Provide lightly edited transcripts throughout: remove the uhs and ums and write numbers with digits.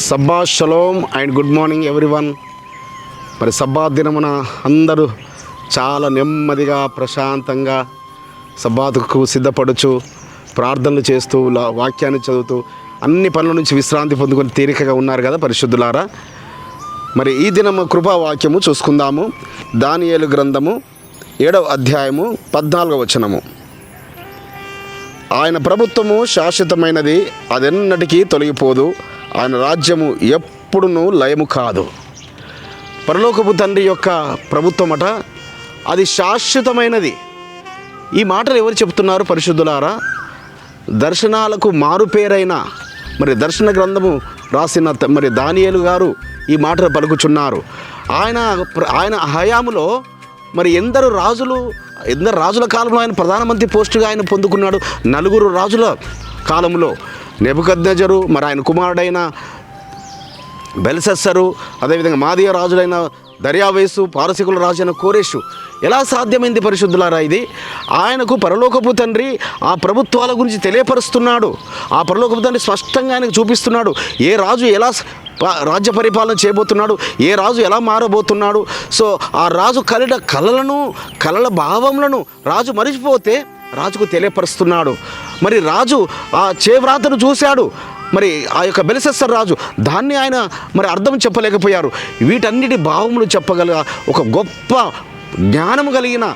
సబ్బా షలోమ్ and good morning everyone. మరి సబ్బా దినమున అందరూ చాలా నెమ్మదిగా ప్రశాంతంగా సబ్బాతుకు సిద్ధపడుచు ప్రార్థనలు చేస్తూ వాక్యాన్ని చదువుతూ అన్ని పనుల నుంచి విశ్రాంతి పొందుకొని తీరికగా ఉన్నారు కదా పరిశుద్ధులారా. మరి ఈ దినము కృపావాక్యము చూసుకుందాము. దానియేలు గ్రంథము 7వ అధ్యాయము 14వ వచనము. ఆయన ప్రభుత్వము శాశ్వతమైనది, అదెన్నటికీ తొలగిపోదు. ఆయన రాజ్యము ఎప్పుడునూ లయము కాదు. పరలోకపు తండ్రి యొక్క ప్రభుత్వమట అది శాశ్వతమైనది. ఈ మాటలు ఎవరు చెప్తున్నారు పరిశుద్ధులారా? దర్శనాలకు మారుపేరైన మరి దర్శన గ్రంథము రాసిన మరి దానియేలు గారు ఈ మాటలు పలుకుచున్నారు. ఆయన హయాములో మరి ఎందరు రాజుల కాలంలో ఆయన ప్రధానమంత్రి పోస్టుగా ఆయన పొందుకున్నాడు. 4 రాజుల కాలంలో నెబుకద్నెజరు, మరి ఆయన కుమారుడైన బెల్షస్సరు, అదేవిధంగా మాదీయ రాజులైన దర్యావేసు, పారసీకుల రాజు అయిన కోరెషు. ఎలా సాధ్యమైంది పరిశుద్ధులారా? ఇది ఆయనకు పరలోకపు తండ్రి ఆ ప్రభుత్వాల గురించి తెలియపరుస్తున్నాడు. ఆ పరలోకపు తండ్రి స్పష్టంగా ఆయనకు చూపిస్తున్నాడు ఏ రాజు ఎలా రాజ్య పరిపాలన చేయబోతున్నాడు, ఏ రాజు ఎలా మారబోతున్నాడు. సో ఆ రాజు కలల భావములను రాజు మరిచిపోతే రాజుకు తెలియపరుస్తున్నాడు. మరి రాజు ఆ చేవ్రాతను చూశాడు. మరి ఆ యొక్క బెల్షస్సర్ రాజు దాన్ని ఆయన మరి అర్థం చెప్పలేకపోయారు. వీటన్నిటి భావములు చెప్పగల ఒక గొప్ప జ్ఞానము కలిగిన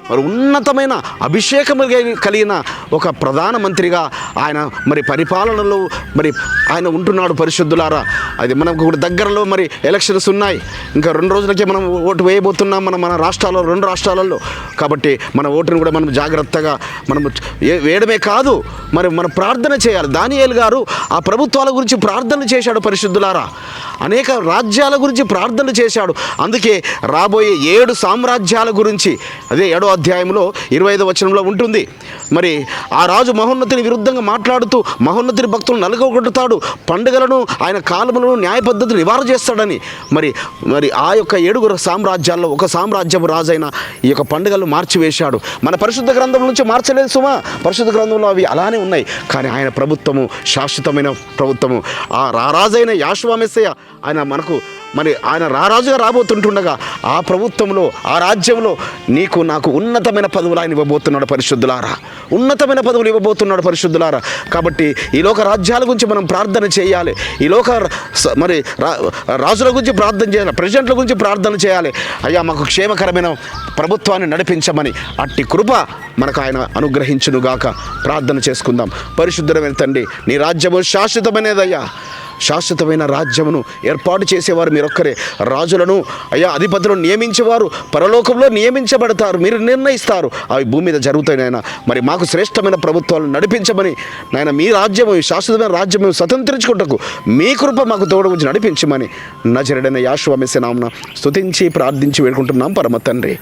మరి ఉన్నతమైన అభిషేకము కలిగిన ఒక ప్రధానమంత్రిగా ఆయన మరి పరిపాలనలో మరి ఆయన ఉంటున్నాడు పరిశుద్ధులారా. అది మనకు కూడా దగ్గరలో మరి ఎలక్షన్స్ ఉన్నాయి. ఇంకా 2 రోజులకే మనం ఓటు వేయబోతున్నాం మన రాష్ట్రాల్లో, 2 రాష్ట్రాలలో. కాబట్టి మన ఓటును కూడా మనం జాగ్రత్తగా మనం వేయడమే కాదు, మరి మనం ప్రార్థన చేయాలి. దానియేలు గారు ఆ ప్రభుత్వాల గురించి ప్రార్థనలు చేశాడు పరిశుద్ధులారా. అనేక రాజ్యాల గురించి ప్రార్థనలు చేశాడు. అందుకే రాబోయే 7 సామ్రాజ్యాల గురించి అదే 7వ అధ్యాయంలో 25వ వచనంలో ఉంటుంది. మరి ఆ రాజు మహోన్నతిని విరుద్ధంగా మాట్లాడుతూ మహోన్నతిని భక్తులను నలుగొట్టుతాడు, పండుగలను ఆయన కాలములను న్యాయ పద్ధతులు నివారణ చేస్తాడని మరి ఆ యొక్క 7 సామ్రాజ్యాల్లో ఒక సామ్రాజ్యపు రాజైన ఈ యొక్క పండుగలను మార్చివేశాడు. మన పరిశుద్ధ గ్రంథం నుంచి మార్చలేదు సుమా. పరిశుద్ధ గ్రంథంలో అవి అలానే ఉన్నాయి. కానీ ఆయన ప్రభుత్వము శాశ్వతమైన ప్రభుత్వము. ఆ రారాజైన యాషువ మెస్సయ్య ఆయన మనకు మరి ఆయన రారాజుగా రాబోతుంటుండగా ఆ ప్రభుత్వంలో, ఆ రాజ్యంలో నీకు నాకు ఉన్నతమైన పదవులు ఆయన ఇవ్వబోతున్నాడు పరిశుద్ధులారా. ఉన్నతమైన పదవులు ఇవ్వబోతున్నాడు పరిశుద్ధులారా. కాబట్టి ఈ లోక రాజ్యాల గురించి మనం ప్రార్థన చేయాలి. ఈ లోక మరి రాజుల గురించి ప్రార్థన చేయాలి, ప్రెసిడెంట్ల గురించి ప్రార్థన చేయాలి. అయ్యా మాకు క్షేమకరమైన ప్రభుత్వాన్ని నడిపించమని అట్టి కృప మనకు ఆయన అనుగ్రహించునుగాక. ప్రార్థన చేసుకుందాం. పరిశుద్ధమైన తండ్రి, నీ రాజ్యము శాశ్వతమైనదయ్యా. శాశ్వతమైన రాజ్యమును ఏర్పాటు చేసేవారు మీరొక్కరే. రాజులను అయ్యా అధిపతులను నియమించేవారు పరలోకంలో నియమించబడతారు, మీరు నిర్ణయిస్తారు. అవి భూమి మీద జరుగుతాయి నాయన. మరి మాకు శ్రేష్టమైన ప్రభుత్వాలను నడిపించమని నాయన, మీ రాజ్యము శాశ్వతమైన రాజ్యము స్వతంత్రించుకుంటకు మీ కృప మాకు తోడు ఉంచి నడిపించమని నజరేయుడైన యాషువ మెస్సయ్య నామమున స్తుతించి ప్రార్థించి వేడుకుంటున్నాం పరమ తండ్రి.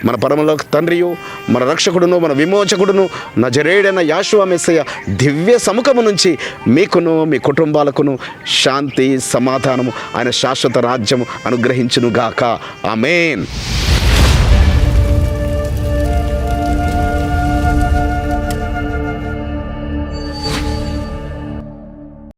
మన పరమలోక తండ్రియు, మన రక్షకుడును, మన విమోచకుడును నజరేయుడైన యాషువ మెస్సయ్య దివ్య సముఖము నుంచి మీకును మీ కుటుంబాలకును శాంతి సమాధానము ఆయన శాశ్వత రాజ్యము అనుగ్రహించునుగాక. ఆమేన్.